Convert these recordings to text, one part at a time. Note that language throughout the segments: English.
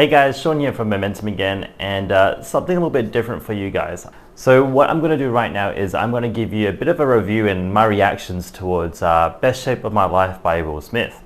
Hey guys, Sean here from Momentum again, and something a little bit different for you guys. So what I'm going to do right now is I'm going to give you a bit of a review and my reactions towards Best Shape of My Life by Will Smith.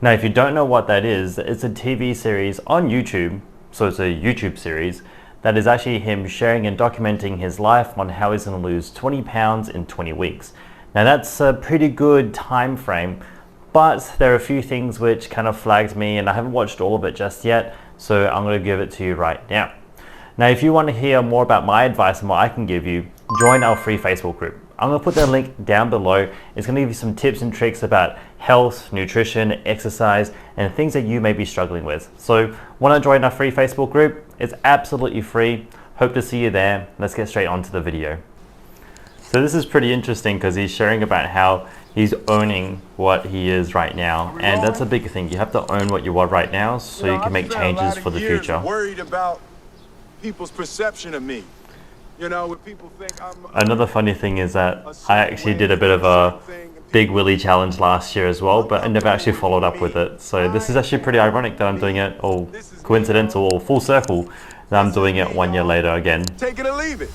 Now if you don't know what that is, it's a TV series on YouTube, so it's a YouTube series that is actually him sharing and documenting his life on how he's going to lose 20 pounds in 20 weeks. Now that's a pretty good time frame, but there are a few things which kind of flagged me and I haven't watched all of it just yet, so I'm going to give it to you right now. Now if you want to hear more about my advice and what I can give you, join our free Facebook group. I'm going to put the link down below. It's going to give you some tips and tricks about health, nutrition, exercise, and things that you may be struggling with. So want to join our free Facebook group? It's absolutely free. Hope to see you there. Let's get straight on to the video. So this is pretty interesting because he's sharing about how he's owning what he is right now, and that's a big thing. You have to own what you are right now so you can make changes for the future. Worried about people's perception of me. You know, when people think I'm another funny thing is that I actually did a bit of a Big Willie challenge last year as well, but I never actually followed up with it. So this is actually pretty ironic that I'm doing it, or coincidental, or full circle, that I'm doing it 1 year later again. Take it or leave it.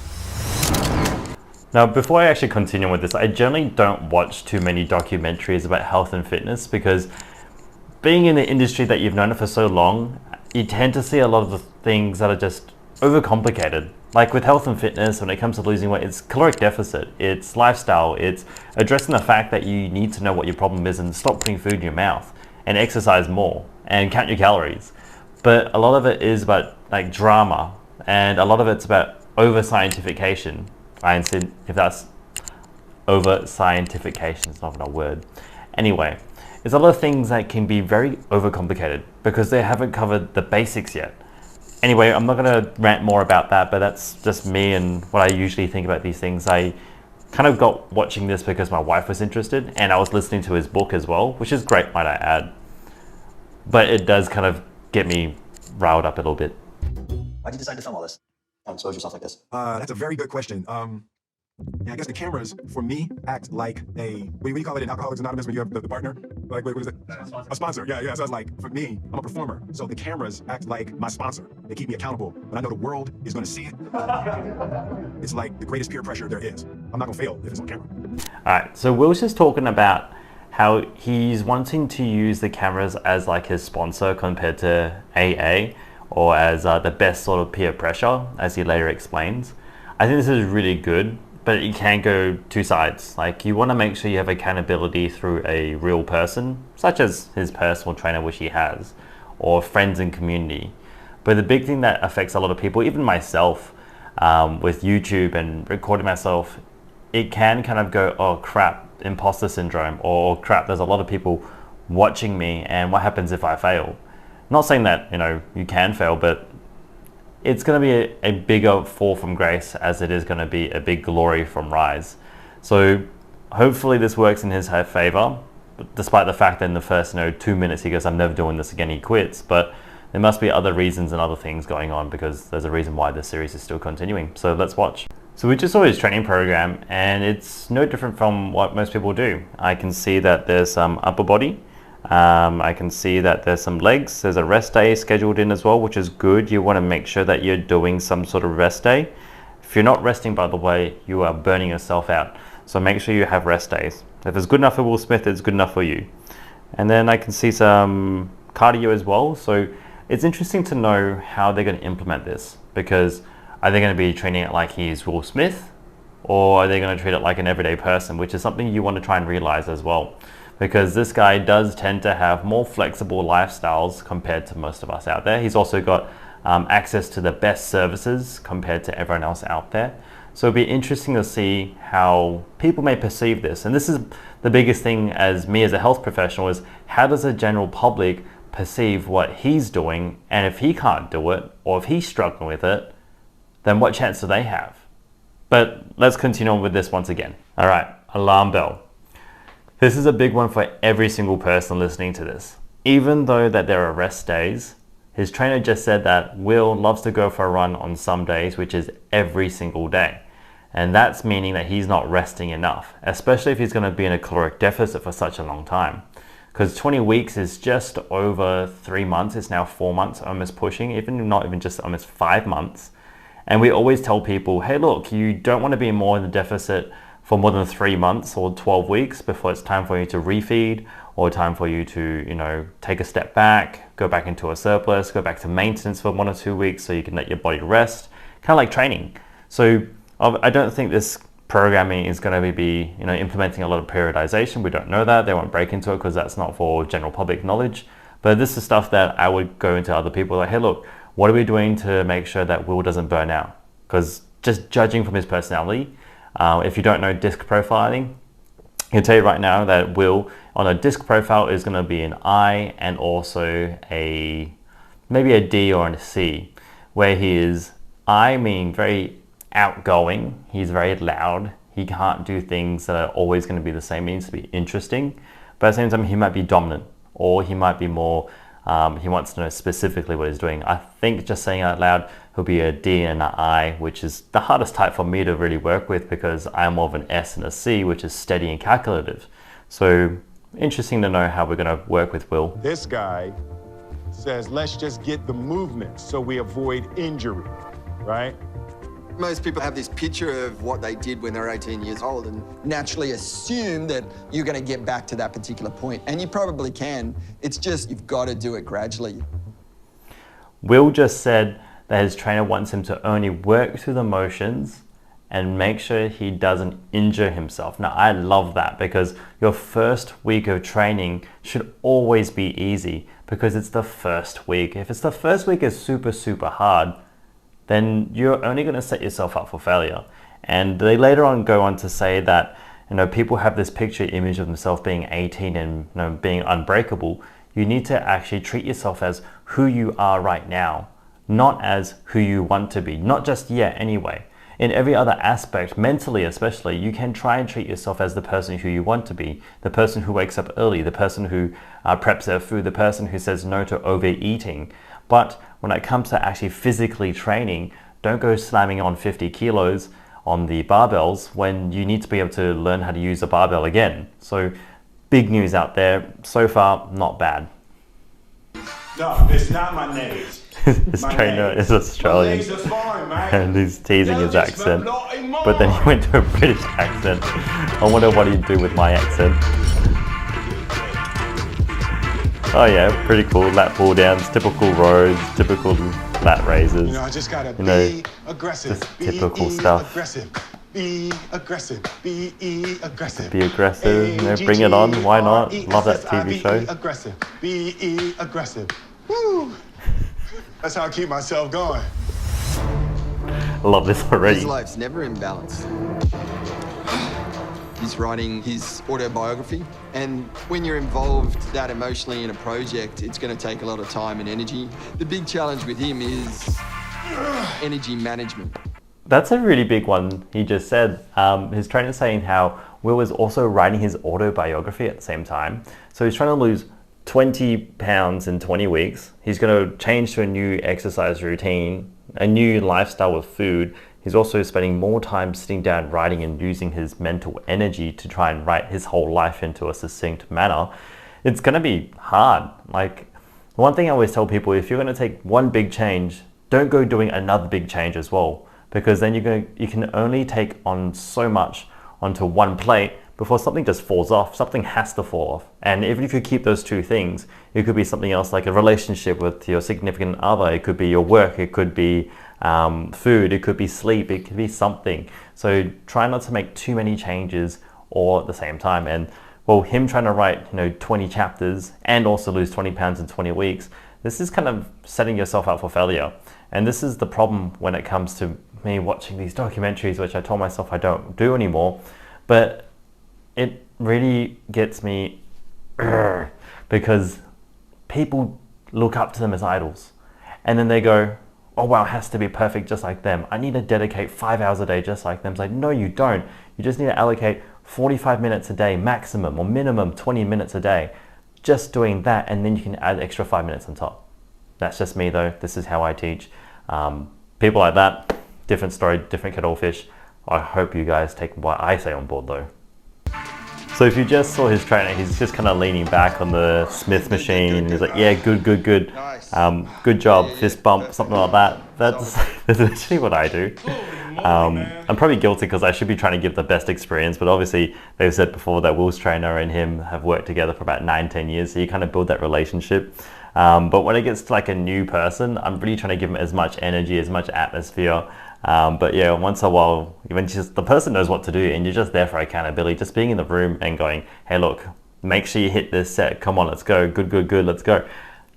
Now, before I actually continue with this, I generally don't watch too many documentaries about health and fitness because being in the industry that you've known it for so long, you tend to see a lot of the things that are just overcomplicated. Like with health and fitness, when it comes to losing weight, it's caloric deficit, it's lifestyle, it's addressing the fact that you need to know what your problem is and stop putting food in your mouth and exercise more and count your calories. But a lot of it is about like drama, and a lot of it's about over-scientification. I insist if that's over-scientification, it's not even a word. Anyway, there's a lot of things that can be very overcomplicated because they haven't covered the basics yet. Anyway, I'm not going to rant more about that, but that's just me and what I usually think about these things. I kind of got watching this because my wife was interested, and I was listening to his book as well, which is great, might I add. But it does kind of get me riled up a little bit. Why'd you decide to film all this and expose yourself like this? That's a very good question. Yeah, I guess the cameras, for me, act like what do you call it in Alcoholics Anonymous when you have the partner? Like, what is it? A sponsor. Yeah. So it's like, for me, I'm a performer. So the cameras act like my sponsor. They keep me accountable, but I know the world is going to see it. It's like the greatest peer pressure there is. I'm not going to fail if it's on camera. All right, so Will's just talking about how he's wanting to use the cameras as like his sponsor compared to AA, or as the best sort of peer pressure, as he later explains. I think this is really good, but it can go two sides. Like, you want to make sure you have accountability through a real person, such as his personal trainer, which he has, or friends and community. But the big thing that affects a lot of people, even myself, with YouTube and recording myself, it can kind of go, oh crap, imposter syndrome, or oh, crap, there's a lot of people watching me, and what happens if I fail? Not saying that, you can fail, but it's going to be a bigger fall from grace as it is going to be a big glory from rise. So hopefully this works in his favor, despite the fact that in the first 2 minutes he goes, I'm never doing this again, he quits. But there must be other reasons and other things going on, because there's a reason why this series is still continuing. So let's watch. So we just saw his training program, and it's no different from what most people do. I can see that there's some upper body. I can see that there's some legs. There's a rest day scheduled in as well, which is good. You want to make sure that you're doing some sort of rest day. If you're not resting, by the way, you are burning yourself out. So make sure you have rest days. If it's good enough for Will Smith, it's good enough for you. And then I can see some cardio as well. So it's interesting to know how they're going to implement this, because are they going to be training it like he's Will Smith, or are they going to treat it like an everyday person, which is something you want to try and realize as well. Because this guy does tend to have more flexible lifestyles compared to most of us out there. He's also got access to the best services compared to everyone else out there. So it'll be interesting to see how people may perceive this. And this is the biggest thing as me as a health professional, is how does the general public perceive what he's doing? And if he can't do it, or if he's struggling with it, then what chance do they have? But let's continue on with this once again. All right, alarm bell. This is a big one for every single person listening to this. Even though that there are rest days, his trainer just said that Will loves to go for a run on some days, which is every single day. And that's meaning that he's not resting enough, especially if he's going to be in a caloric deficit for such a long time. because 20 weeks is just over 3 months. It's now 4 months, almost pushing, even not even just almost 5 months. And we always tell people, hey, look, you don't want to be more in the deficit for more than 3 months or 12 weeks before it's time for you to refeed, or time for you to, take a step back, go back into a surplus, go back to maintenance for 1 or 2 weeks so you can let your body rest, kind of like training. So I don't think this programming is going to be implementing a lot of periodization. We don't know that. They won't break into it because that's not for general public knowledge. But this is stuff that I would go into other people like, hey, look, what are we doing to make sure that Will doesn't burn out? Because just judging from his personality, if you don't know disc profiling, I can tell you right now that Will on a disc profile is going to be an I and also maybe a D or a C, where he is I, meaning very outgoing. He's very loud. He can't do things that are always going to be the same. He needs to be interesting, but at the same time he might be dominant, or he might be more he wants to know specifically what he's doing. I think just saying out loud, he'll be a D and an I, which is the hardest type for me to really work with because I'm more of an S and a C, which is steady and calculative. So interesting to know how we're going to work with Will. This guy says, let's just get the movement so we avoid injury, right? Most people have this picture of what they did when they were 18 years old and naturally assume that you're going to get back to that particular point. And you probably can. It's just you've got to do it gradually. Will just said that his trainer wants him to only work through the motions and make sure he doesn't injure himself. Now, I love that because your first week of training should always be easy because it's the first week. If it's the first week is super, super hard, then you're only going to set yourself up for failure. And they later on go on to say that people have this picture image of themselves being 18 and being unbreakable. You need to actually treat yourself as who you are right now, not as who you want to be, not just yet anyway. In every other aspect, mentally especially, you can try and treat yourself as the person who you want to be, the person who wakes up early, the person who preps their food, the person who says no to overeating. But when it comes to actually physically training, don't go slamming on 50 kilos on the barbells when you need to be able to learn how to use a barbell again. So big news out there. So far, not bad. No, it's not my names. His trainer is Australian and he's teasing his accent. But then he went to a British accent. I wonder what he'd do with my accent. Oh yeah, pretty cool. Lat pull downs, typical rows, typical lat raises. I just gotta be aggressive. Just typical stuff. Be aggressive. Be aggressive. Be aggressive. Bring it on. Why not? Love that TV show. Aggressive. Be aggressive. Woo! That's how I keep myself going. I love this already. His life's never in balance. He's writing his autobiography, and when you're involved that emotionally in a project, it's going to take a lot of time and energy. The big challenge with him is energy management. That's a really big one he just said. His trainer's saying how Will is also writing his autobiography at the same time. So he's trying to lose 20 pounds in 20 weeks. He's going to change to a new exercise routine, a new lifestyle with food. He's also spending more time sitting down writing and using his mental energy to try and write his whole life into a succinct manner. It's going to be hard. Like, one thing I always tell people, if you're going to take one big change, don't go doing another big change as well, because then you can only take on so much onto one plate before something just falls off. Something has to fall off. And even if you keep those two things, it could be something else like a relationship with your significant other. It could be your work. It could be food. It could be sleep. It could be something. So try not to make too many changes all at the same time. And well, him trying to write 20 chapters and also lose 20 pounds in 20 weeks, this is kind of setting yourself up for failure. And this is the problem when it comes to me watching these documentaries, which I told myself I don't do anymore. But it really gets me because people look up to them as idols. And then they go, oh wow, it has to be perfect just like them. I need to dedicate 5 hours a day just like them. It's like, no, you don't. You just need to allocate 45 minutes a day maximum, or minimum 20 minutes a day. Just doing that, and then you can add extra 5 minutes on top. That's just me though. This is how I teach. People like that, different story, different kettle of fish. I hope you guys take what I say on board though. So if you just saw his trainer, he's just kind of leaning back on the Smith machine. He's like, yeah, good, good, good. Good job, fist bump, something like that. That's literally what I do. I'm probably guilty because I should be trying to give the best experience, but obviously they've said before that Will's trainer and him have worked together for about 9-10 years, so you kind of build that relationship. But when it gets to like a new person, I'm really trying to give them as much energy, as much atmosphere. But yeah, once in a while, when the person knows what to do and you're just there for accountability, just being in the room and going, hey look, make sure you hit this set, come on, let's go, good, good, good, let's go.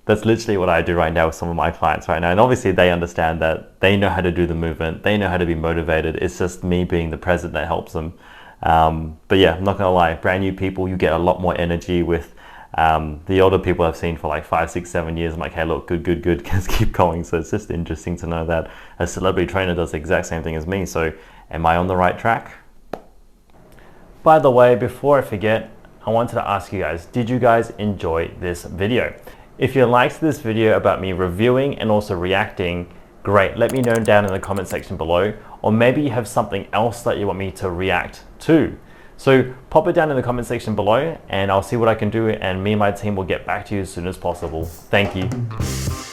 That's literally what I do right now with some of my clients right now. And obviously they understand that, they know how to do the movement, they know how to be motivated. It's just me being the present that helps them. But yeah, I'm not gonna lie, brand new people, you get a lot more energy with the older people I've seen for like 5, 6, 7 years. I'm like, hey look, good, good, good, just keep going. So it's just interesting to know that a celebrity trainer does the exact same thing as me. So am I on the right track? By the way, before I forget, I wanted to ask you guys, did you guys enjoy this video? If you liked this video about me reviewing and also reacting, great, let me know down in the comment section below, or maybe you have something else that you want me to react to. So pop it down in the comment section below and I'll see what I can do, and me and my team will get back to you as soon as possible. Thank you.